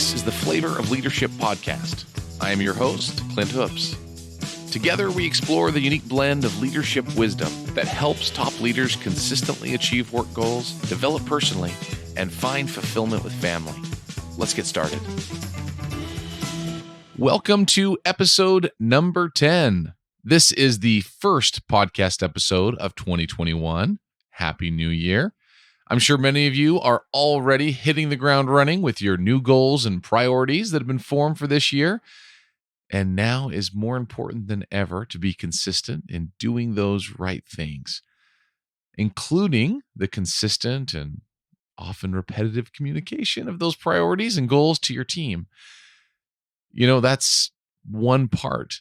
This is the Flavor of Leadership podcast. I am your host, Clint Hoops. Together, we explore the unique blend of leadership wisdom that helps top leaders consistently achieve work goals, develop personally, and find fulfillment with family. Let's get started. Welcome to episode number 10. This is the first podcast episode of 2021. Happy New Year. I'm sure many of you are already hitting the ground running with your new goals and priorities that have been formed for this year. And now is more important than ever to be consistent in doing those right things, including the consistent and often repetitive communication of those priorities and goals to your team. You know, that's one part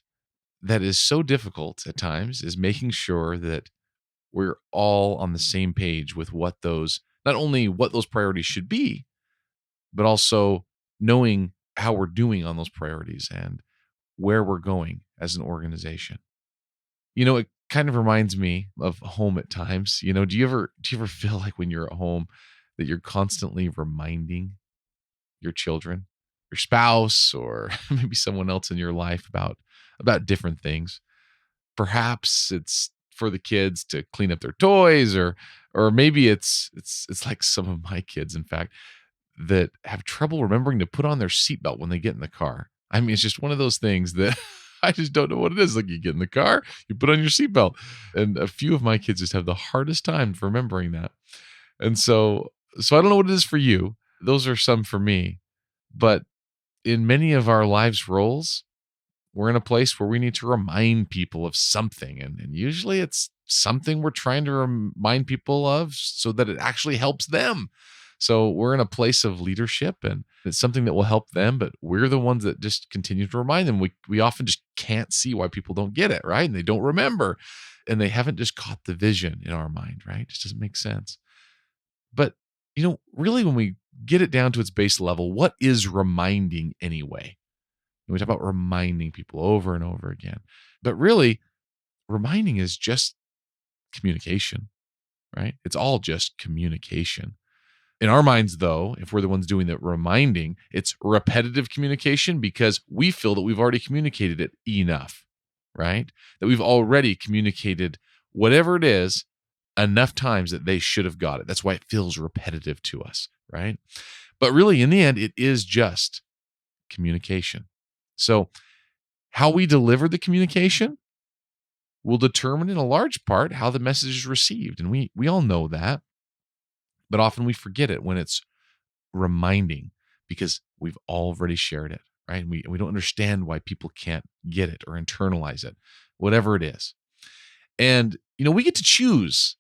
that is so difficult at times, is making sure that we're all on the same page with what those, not only what those priorities should be, but also knowing how we're doing on those priorities and where we're going as an organization. You know, it kind of reminds me of home at times. You know, do you ever feel like when you're at home that you're constantly reminding your children, your spouse, or maybe someone else in your life about different things? Perhaps it's for the kids to clean up their toys, or maybe it's like some of my kids, in fact, that have trouble remembering to put on their seatbelt when they get in the car. I mean, it's just one of those things that I just don't know what it is. Like, you get in the car, you put on your seatbelt, and a few of my kids just have the hardest time remembering that. And so I don't know what it is for you. Those are some for me, but in many of our lives' roles, we're in a place where we need to remind people of something. And usually it's something we're trying to remind people of so that it actually helps them. So we're in a place of leadership, and it's something that will help them, but we're the ones that just continue to remind them. We often just can't see why people don't get it, right? And they don't remember, and they haven't just caught the vision in our mind, right? It just doesn't make sense. But, you know, really, when we get it down to its base level, what is reminding anyway? And we talk about reminding people over and over again. But really, reminding is just communication, right? It's all just communication. In our minds, though, if we're the ones doing the reminding, it's repetitive communication because we feel that we've already communicated it enough, right? That we've already communicated whatever it is enough times that they should have got it. That's why it feels repetitive to us, right? But really, in the end, it is just communication. So how we deliver the communication will determine in a large part how the message is received. And we all know that, but often we forget it when it's reminding because we've already shared it, right? And we don't understand why people can't get it or internalize it, whatever it is. And, you know, we get to choose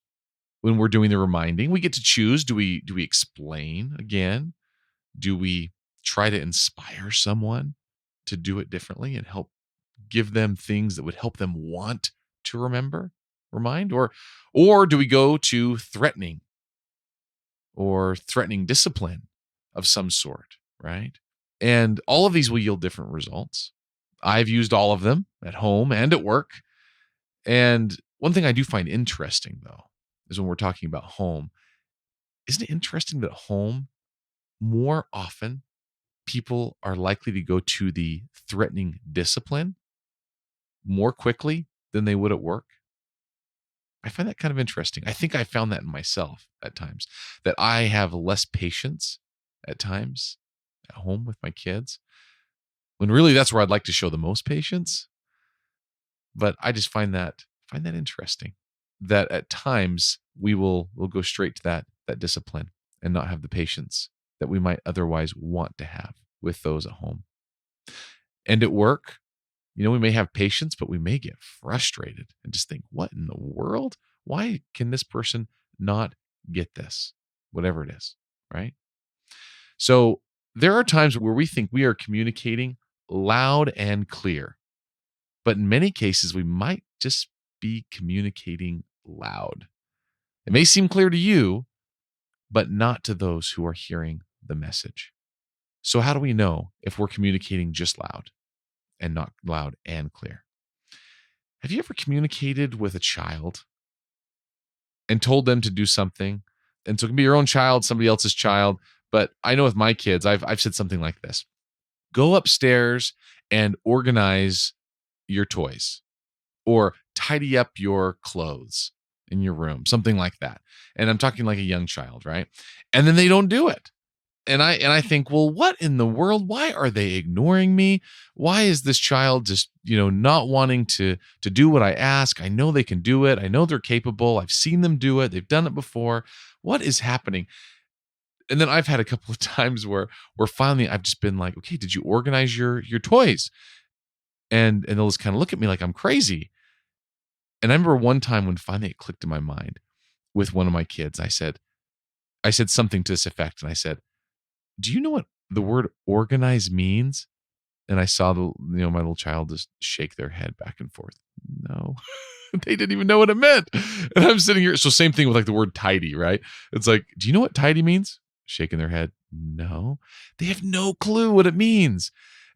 when we're doing the reminding. We get to choose. Do we explain again? Do we try to inspire someone to do it differently and help give them things that would help them want to remind? Or do we go to threatening discipline of some sort, right? And all of these will yield different results. I've used all of them at home and at work. And one thing I do find interesting, though, is when we're talking about home, isn't it interesting that at home, more often, people are likely to go to the threatening discipline more quickly than they would at work? I find that kind of interesting. I think I found that in myself at times, that I have less patience at times at home with my kids, when really that's where I'd like to show the most patience. But I just find that interesting, that at times we'll go straight to that discipline and not have the patience that we might otherwise want to have with those at home. And at work, you know, we may have patience, but we may get frustrated and just think, what in the world? Why can this person not get this? Whatever it is, right? So there are times where we think we are communicating loud and clear, but in many cases, we might just be communicating loud. It may seem clear to you, but not to those who are hearing the message. So how do we know if we're communicating just loud and not loud and clear? Have you ever communicated with a child and told them to do something? And so it can be your own child, somebody else's child, But I know with my kids, I've said something like this: go upstairs and organize your toys, or tidy up your clothes in your room, something like that. And I'm talking like a young child, right? And then they don't do it. And I think, well, what in the world? Why are they ignoring me? Why is this child just, not wanting to do what I ask? I know they can do it. I know they're capable. I've seen them do it. They've done it before. What is happening? And then I've had a couple of times where finally I've just been like, okay, did you organize your toys? And they'll just kind of look at me like I'm crazy. And I remember one time when finally it clicked in my mind with one of my kids. I said something to this effect, and I said, do you know what the word organize means? And I saw my little child just shake their head back and forth. No, they didn't even know what it meant. And I'm sitting here. So same thing with like the word tidy, right? It's like, do you know what tidy means? Shaking their head. No, they have no clue what it means.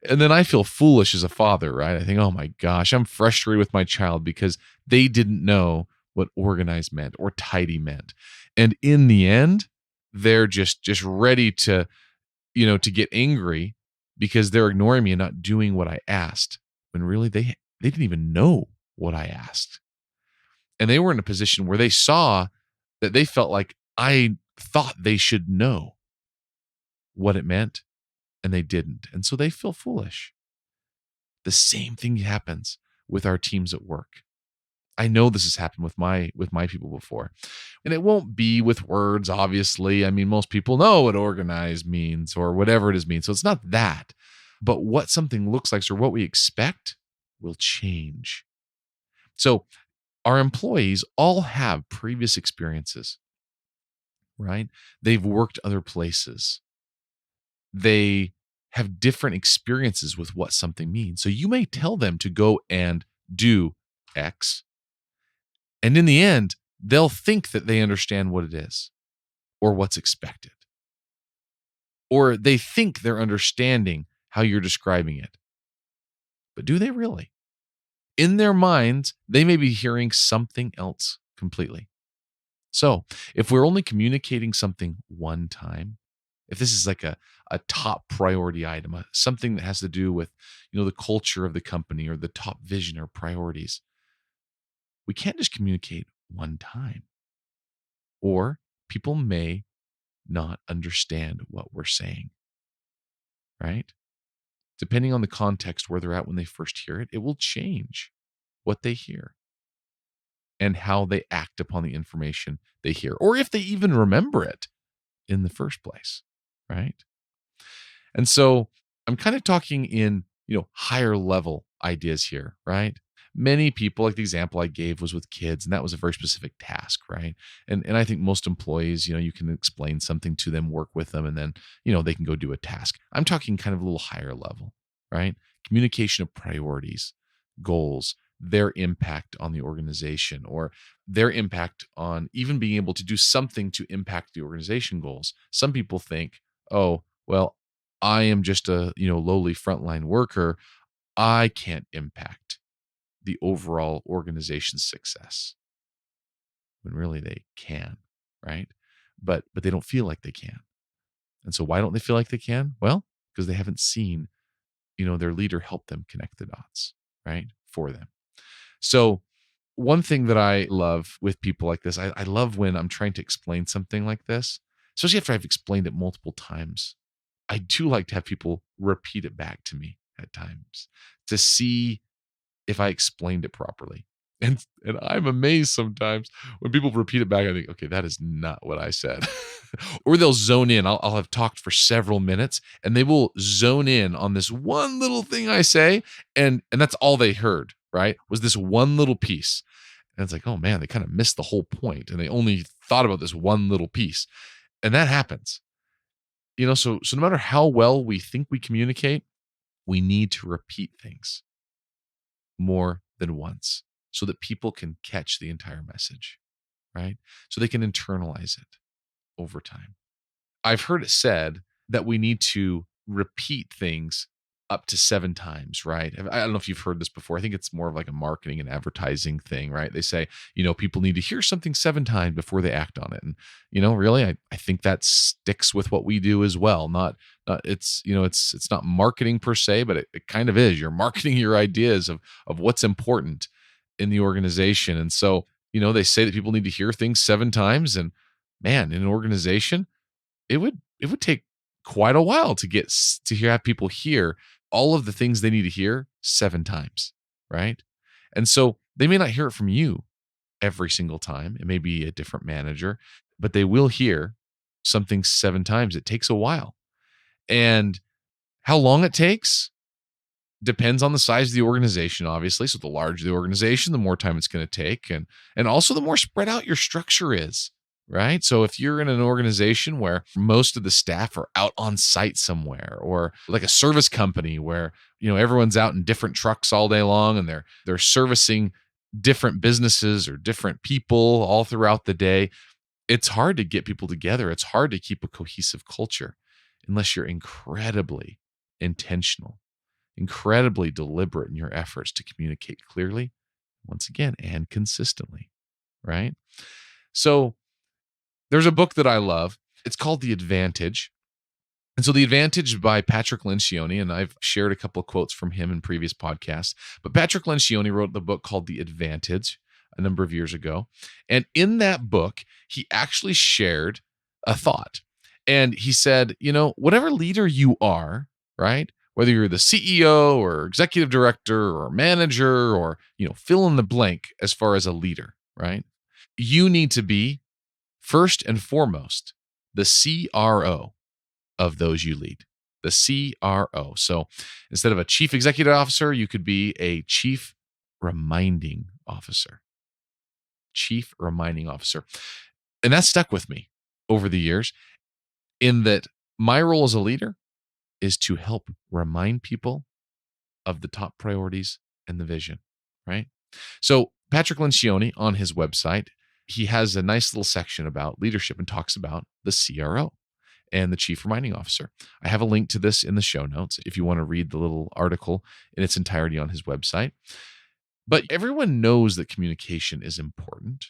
And then I feel foolish as a father, right? I think, oh my gosh, I'm frustrated with my child because they didn't know what organized meant or tidy meant. And in the end, they're just ready to get angry because they're ignoring me and not doing what I asked, when really they didn't even know what I asked. And they were in a position where they saw that they felt like I thought they should know what it meant, and they didn't. And so they feel foolish. The same thing happens with our teams at work. I know this has happened with my people before. And it won't be with words, obviously. I mean, most people know what organize means or whatever it is means. So it's not that. But what something looks like or what we expect will change. So our employees all have previous experiences, right? They've worked other places. They have different experiences with what something means. So you may tell them to go and do X, and in the end, they'll think that they understand what it is or what's expected. Or they think they're understanding how you're describing it. But do they really? In their minds, they may be hearing something else completely. So if we're only communicating something one time, if this is like a top priority item, something that has to do with the culture of the company or the top vision or priorities, we can't just communicate one time. Or people may not understand what we're saying, right? Depending on the context where they're at when they first hear it, it will change what they hear and how they act upon the information they hear, or if they even remember it in the first place, right? And so I'm kind of talking in, higher level ideas here, right? Many people, like the example I gave was with kids, and that was a very specific task, right? And I think most employees, you can explain something to them, work with them, and then, they can go do a task. I'm talking kind of a little higher level, right? Communication of priorities, goals, their impact on the organization, or their impact on even being able to do something to impact the organization goals. Some people think, oh, well, I am just a, lowly frontline worker. I can't impact the overall organization's success, when really they can, right? But they don't feel like they can. And so why don't they feel like they can? Well, because they haven't seen, their leader help them connect the dots, right? For them. So one thing that I love with people like this, I love when I'm trying to explain something like this, especially after I've explained it multiple times. I do like to have people repeat it back to me at times to see if I explained it properly. And I'm amazed sometimes when people repeat it back. I think, okay, that is not what I said. Or they'll zone in. I'll have talked for several minutes and they will zone in on this one little thing I say. And that's all they heard, right? Was this one little piece. And it's like, oh man, they kind of missed the whole point and they only thought about this one little piece. And that happens. So no matter how well we think we communicate, we need to repeat things more than once so that people can catch the entire message, right? So they can internalize it over time. I've heard it said that we need to repeat things up to 7 times, right? I don't know if you've heard this before. I think it's more of like a marketing and advertising thing, right? They say, people need to hear something 7 times before they act on it. And, really, I think that sticks with what we do as well. Not it's not marketing per se, but it kind of is. You're marketing your ideas of what's important in the organization. And so, they say that people need to hear things 7 times. And man, in an organization, it would take quite a while to have people hear all of the things they need to hear 7 times, right? And so they may not hear it from you every single time. It may be a different manager, but they will hear something 7 times. It takes a while. And how long it takes depends on the size of the organization, obviously. So the larger the organization, the more time it's going to take, and also the more spread out your structure is, right? So if you're in an organization where most of the staff are out on site somewhere, or like a service company where everyone's out in different trucks all day long and they're servicing different businesses or different people all throughout the day, it's hard to get people together. It's hard to keep a cohesive culture unless you're incredibly intentional, incredibly deliberate in your efforts to communicate clearly, once again, and consistently, right? So there's a book that I love. It's called The Advantage. And so The Advantage by Patrick Lencioni, and I've shared a couple of quotes from him in previous podcasts, but Patrick Lencioni wrote the book called The Advantage a number of years ago. And in that book, he actually shared a thought. And he said, whatever leader you are, right? Whether you're the CEO or executive director or manager or, fill in the blank as far as a leader, right? You need to be first and foremost the CRO of those you lead, the CRO. So instead of a chief executive officer, you could be a chief reminding officer. Chief reminding officer. And that stuck with me over the years, in that my role as a leader is to help remind people of the top priorities and the vision, right? So Patrick Lencioni, on his website, he has a nice little section about leadership and talks about the CRO and the chief reminding officer. I have a link to this in the show notes if you want to read the little article in its entirety on his website. But everyone knows that communication is important,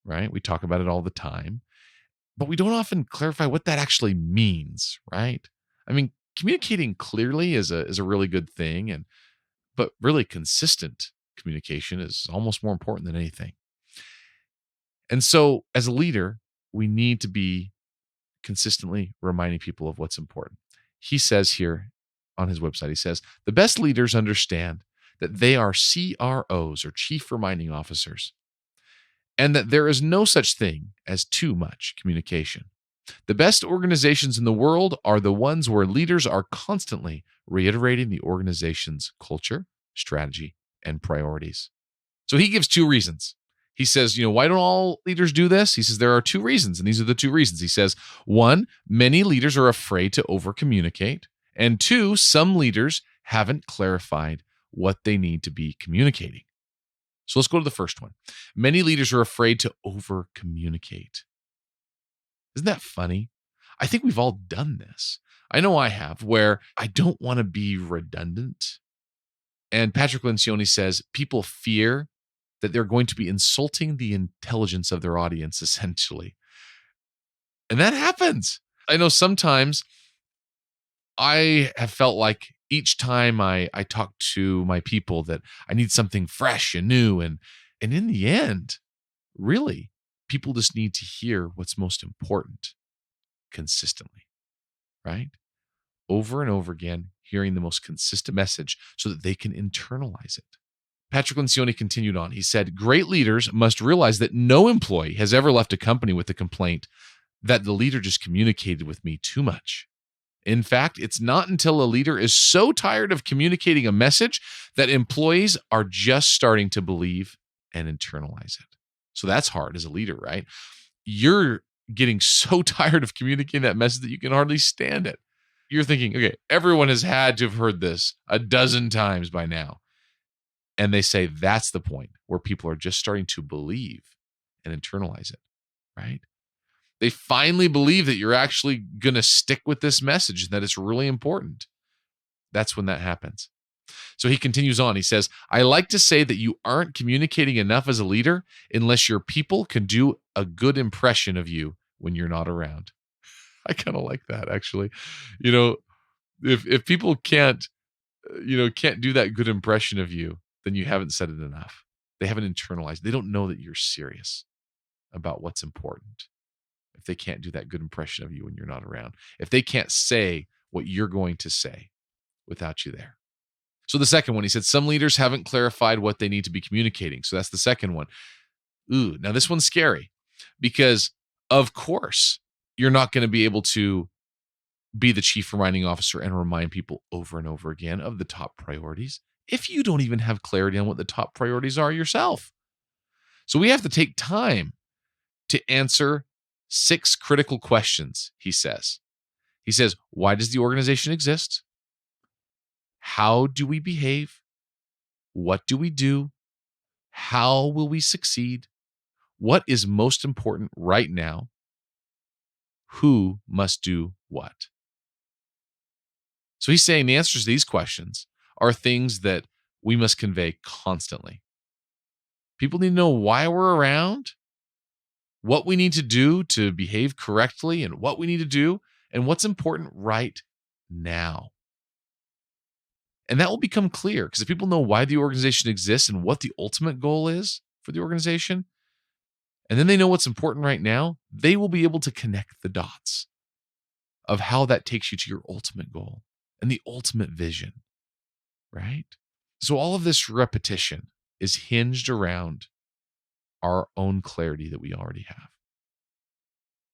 right? We talk about it all the time, but we don't often clarify what that actually means, right? I mean, communicating clearly is a really good thing, but really consistent communication is almost more important than anything. And so as a leader, we need to be consistently reminding people of what's important. He says here on his website, he says, the best leaders understand that they are CROs, or chief reminding officers, and that there is no such thing as too much communication. The best organizations in the world are the ones where leaders are constantly reiterating the organization's culture, strategy, and priorities. So he gives 2 reasons. He says, why don't all leaders do this? He says there are 2 reasons, and these are the 2 reasons. He says, 1, many leaders are afraid to over-communicate, and 2, some leaders haven't clarified what they need to be communicating. So let's go to the first one. Many leaders are afraid to over-communicate. Isn't that funny? I think we've all done this. I know I have, where I don't want to be redundant. And Patrick Lencioni says people fear that they're going to be insulting the intelligence of their audience, essentially. And that happens. I know sometimes I have felt like each time I talk to my people that I need something fresh and new. And in the end, really, people just need to hear what's most important consistently, right? Over and over again, hearing the most consistent message so that they can internalize it. Patrick Lencioni continued on. He said, great leaders must realize that no employee has ever left a company with the complaint that the leader just communicated with me too much. In fact, it's not until a leader is so tired of communicating a message that employees are just starting to believe and internalize it. So that's hard as a leader, right? You're getting so tired of communicating that message that you can hardly stand it. You're thinking, okay, everyone has had to have heard this a dozen times by now. And they say that's the point where people are just starting to believe and internalize it, right? They finally believe that you're actually going to stick with this message and that it's really important. That's when that happens. So he continues on. He says, I like to say that you aren't communicating enough as a leader unless your people can do a good impression of you when you're not around. I kind of like that, actually. You know, if people can't do that good impression of you, then you haven't said it enough. They haven't internalized. They don't know that you're serious about what's important. If they can't do that good impression of you when you're not around, if they can't say what you're going to say without you there. So the second one, he said, some leaders haven't clarified what they need to be communicating. So that's the second one. Ooh, now this one's scary because, of course, you're not going to be able to be the chief reminding officer and remind people over and over again of the top priorities if you don't even have clarity on what the top priorities are yourself. So we have to take time to answer 6 critical questions, he says. He says, why does the organization exist? How do we behave? What do we do? How will we succeed? What is most important right now? Who must do what? So he's saying the answers to these questions are things that we must convey constantly. People need to know why we're around, what we need to do to behave correctly, and what we need to do, and what's important right now. And that will become clear because if people know why the organization exists and what the ultimate goal is for the organization, and then they know what's important right now, they will be able to connect the dots of how that takes you to your ultimate goal and the ultimate vision, right? So all of this repetition is hinged around our own clarity that we already have.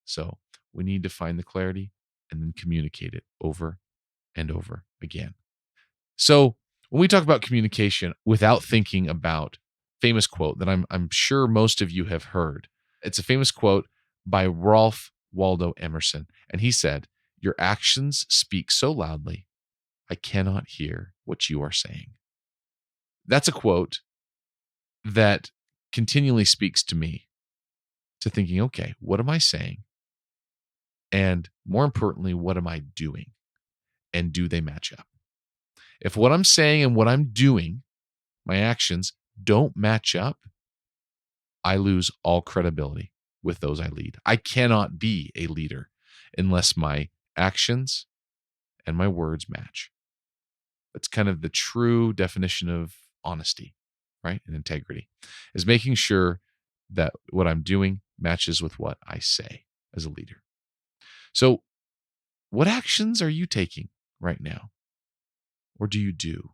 So we need to find the clarity and then communicate it over and over again. So when we talk about communication without thinking about famous quote that I'm sure most of you have heard, it's a famous quote by Ralph Waldo Emerson. And he said, your actions speak so loudly, I cannot hear what you are saying. That's a quote that continually speaks to me to thinking, okay, what am I saying? And more importantly, what am I doing? And do they match up? If what I'm saying and what I'm doing, my actions, don't match up, I lose all credibility with those I lead. I cannot be a leader unless my actions and my words match. That's kind of the true definition of honesty, right? And integrity is making sure that what I'm doing matches with what I say as a leader. So, what actions are you taking right now? Or do you do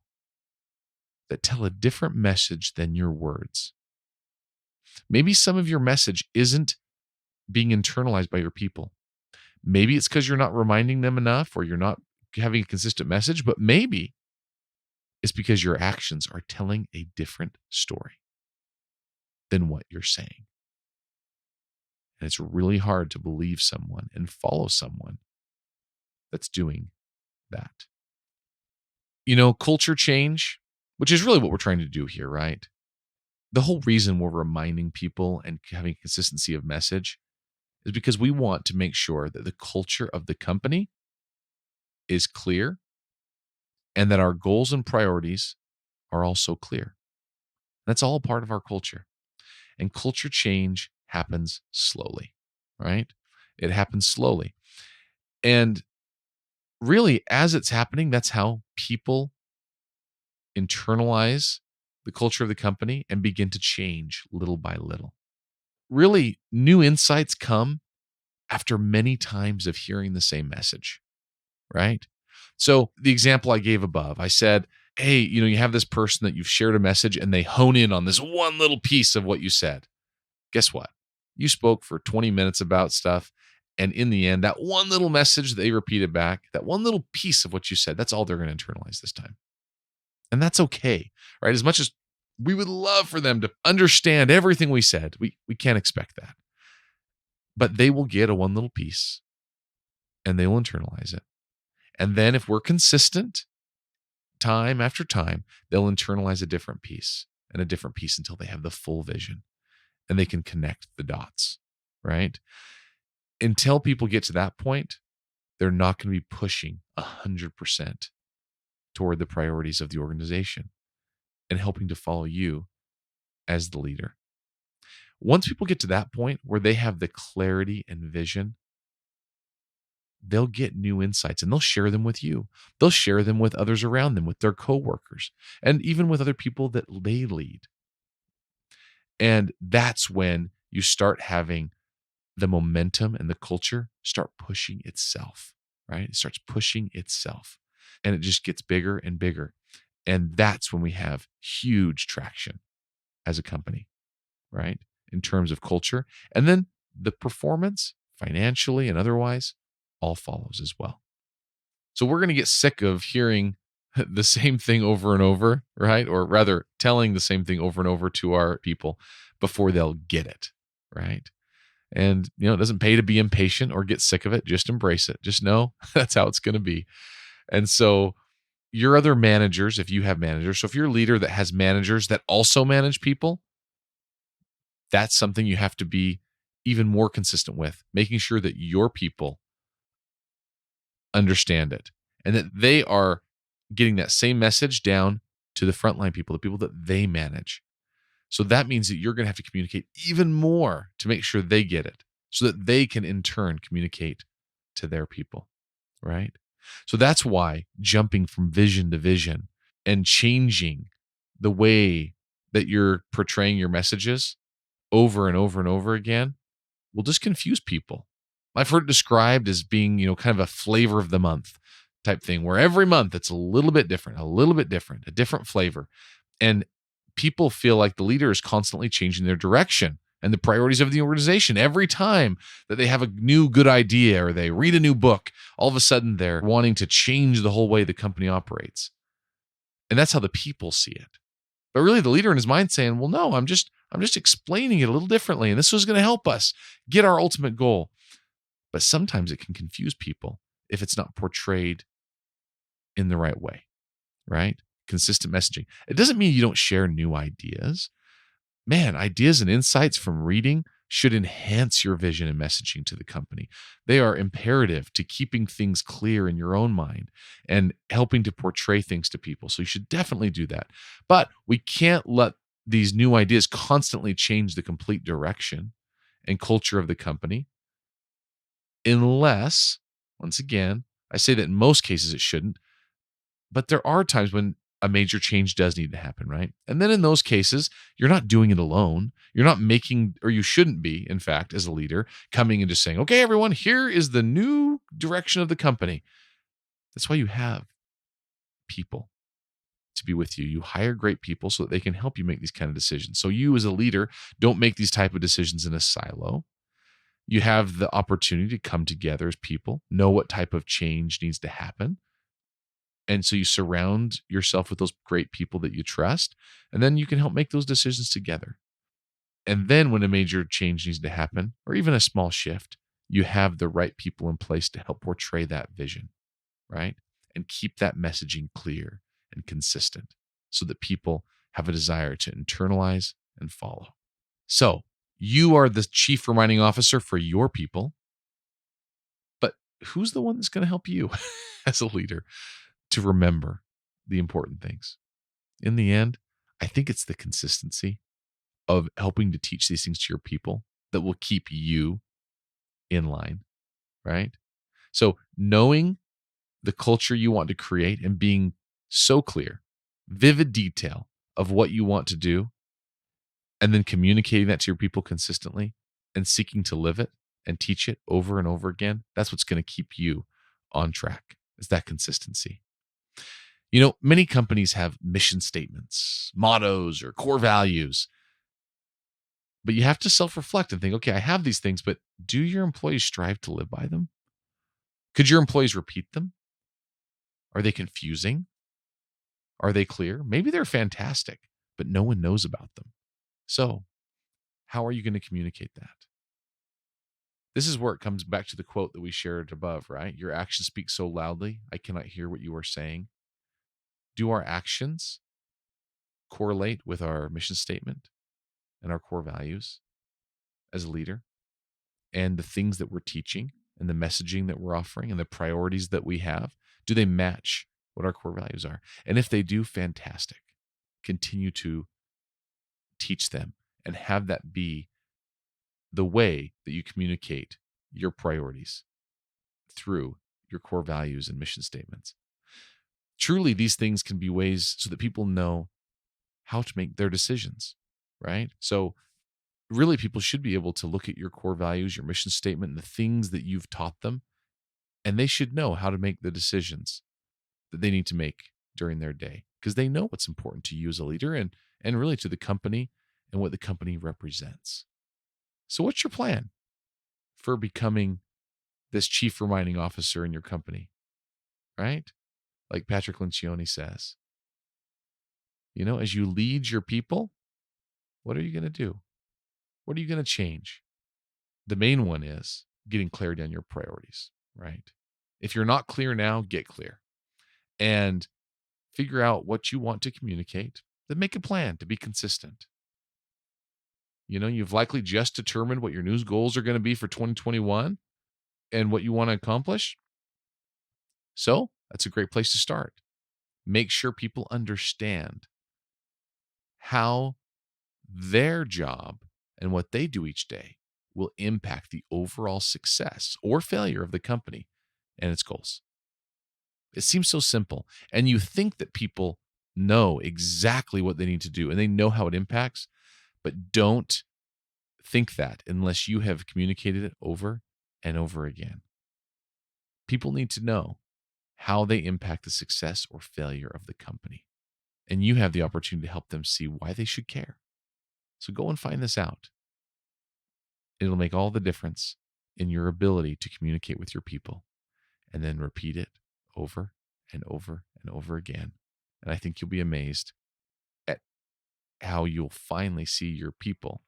that tell a different message than your words? Maybe some of your message isn't being internalized by your people. Maybe it's because you're not reminding them enough or you're not having a consistent message, but maybe it's because your actions are telling a different story than what you're saying. And it's really hard to believe someone and follow someone that's doing that. You know, culture change, which is really what we're trying to do here, right? The whole reason we're reminding people and having consistency of message is because we want to make sure that the culture of the company is clear and that our goals and priorities are also clear. That's all part of our culture. And culture change happens slowly, right? It happens slowly. And really, as it's happening, that's how people internalize the culture of the company and begin to change little by little. Really, new insights come after many times of hearing the same message, right? So the example I gave above, I said, hey, you have this person that you've shared a message and they hone in on this one little piece of what you said. Guess what? You spoke for 20 minutes about stuff. And in the end, that one little message they repeated back, that one little piece of what you said, that's all they're going to internalize this time. And that's okay, right? As much as we would love for them to understand everything we said, we can't expect that. But they will get a one little piece and they will internalize it. And then if we're consistent, time after time, they'll internalize a different piece and a different piece until they have the full vision and they can connect the dots, right? Until people get to that point, they're not going to be pushing 100% toward the priorities of the organization and helping to follow you as the leader. Once people get to that point where they have the clarity and vision, they'll get new insights and they'll share them with you. They'll share them with others around them, with their coworkers, and even with other people that they lead. And that's when you start having the momentum and the culture start pushing itself, right? It starts pushing itself and it just gets bigger and bigger. And that's when we have huge traction as a company, right? In terms of culture. And then the performance, financially and otherwise, all follows as well. So we're going to get sick of hearing the same thing over and over, right? Or rather, telling the same thing over and over to our people before they'll get it, right? And, it doesn't pay to be impatient or get sick of it. Just embrace it. Just know that's how it's going to be. And so your other managers, if you have managers, so if you're a leader that has managers that also manage people, that's something you have to be even more consistent with, making sure that your people understand it and that they are getting that same message down to the frontline people, the people that they manage. So that means that you're going to have to communicate even more to make sure they get it so that they can in turn communicate to their people, right? So that's why jumping from vision to vision and changing the way that you're portraying your messages over and over and over again will just confuse people. I've heard it described as being, kind of a flavor of the month type thing, where every month it's a little bit different, a different flavor. And people feel like the leader is constantly changing their direction and the priorities of the organization. Every time that they have a new good idea or they read a new book, all of a sudden they're wanting to change the whole way the company operates. And that's how the people see it. But really the leader in his mind saying, well, no, I'm just explaining it a little differently. And this was going to help us get our ultimate goal. But sometimes it can confuse people if it's not portrayed in the right way, right? Consistent messaging. It doesn't mean you don't share new ideas. Man, ideas and insights from reading should enhance your vision and messaging to the company. They are imperative to keeping things clear in your own mind and helping to portray things to people. So you should definitely do that. But we can't let these new ideas constantly change the complete direction and culture of the company unless, once again, I say that in most cases it shouldn't, but there are times when a major change does need to happen, right? And then in those cases, you're not doing it alone. You're not making, or you shouldn't be, in fact, as a leader, coming and just saying, okay, everyone, here is the new direction of the company. That's why you have people to be with you. You hire great people so that they can help you make these kind of decisions. So you as a leader don't make these type of decisions in a silo. You have the opportunity to come together as people, know what type of change needs to happen. And so you surround yourself with those great people that you trust, and then you can help make those decisions together. And then when a major change needs to happen, or even a small shift, you have the right people in place to help portray that vision, right? And keep that messaging clear and consistent so that people have a desire to internalize and follow. So you are the chief reminding officer for your people, but who's the one that's going to help you as a leader to remember the important things? In the end, I think it's the consistency of helping to teach these things to your people that will keep you in line, right? So knowing the culture you want to create and being so clear, vivid detail of what you want to do, and then communicating that to your people consistently and seeking to live it and teach it over and over again, that's what's going to keep you on track, is that consistency. Many companies have mission statements, mottos, or core values, but you have to self-reflect and think, okay, I have these things, but do your employees strive to live by them? Could your employees repeat them? Are they confusing? Are they clear? Maybe they're fantastic, but no one knows about them. So how are you going to communicate that? This is where it comes back to the quote that we shared above, right? Your actions speak so loudly, I cannot hear what you are saying. Do our actions correlate with our mission statement and our core values as a leader, and the things that we're teaching and the messaging that we're offering and the priorities that we have? Do they match what our core values are. And if they do, fantastic. Continue to teach them and have that be the way that you communicate your priorities through your core values and mission statements. Truly, these things can be ways so that people know how to make their decisions, right? So really, people should be able to look at your core values, your mission statement, and the things that you've taught them, and they should know how to make the decisions that they need to make during their day, because they know what's important to you as a leader and really to the company and what the company represents. So what's your plan for becoming this chief reminding officer in your company, right? Like Patrick Lencioni says, as you lead your people, what are you going to do? What are you going to change? The main one is getting clarity on your priorities, right? If you're not clear now, get clear and figure out what you want to communicate. Then make a plan to be consistent. You've likely just determined what your news goals are going to be for 2021 and what you want to accomplish. So that's a great place to start. Make sure people understand how their job and what they do each day will impact the overall success or failure of the company and its goals. It seems so simple. And you think that people know exactly what they need to do and they know how it impacts, but don't think that unless you have communicated it over and over again. People need to know how they impact the success or failure of the company. And you have the opportunity to help them see why they should care. So go and find this out. It'll make all the difference in your ability to communicate with your people, and then repeat it over and over and over again. And I think you'll be amazed at how you'll finally see your people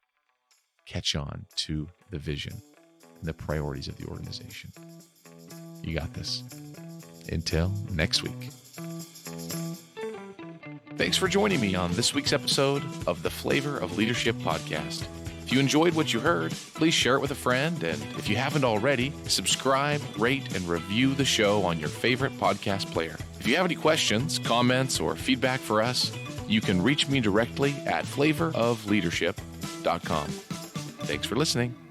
catch on to the vision and the priorities of the organization. You got this. Until next week. Thanks for joining me on this week's episode of the Flavor of Leadership podcast. If you enjoyed what you heard, please share it with a friend. And if you haven't already, subscribe, rate, and review the show on your favorite podcast player. If you have any questions, comments, or feedback for us, you can reach me directly at flavorofleadership.com. Thanks for listening.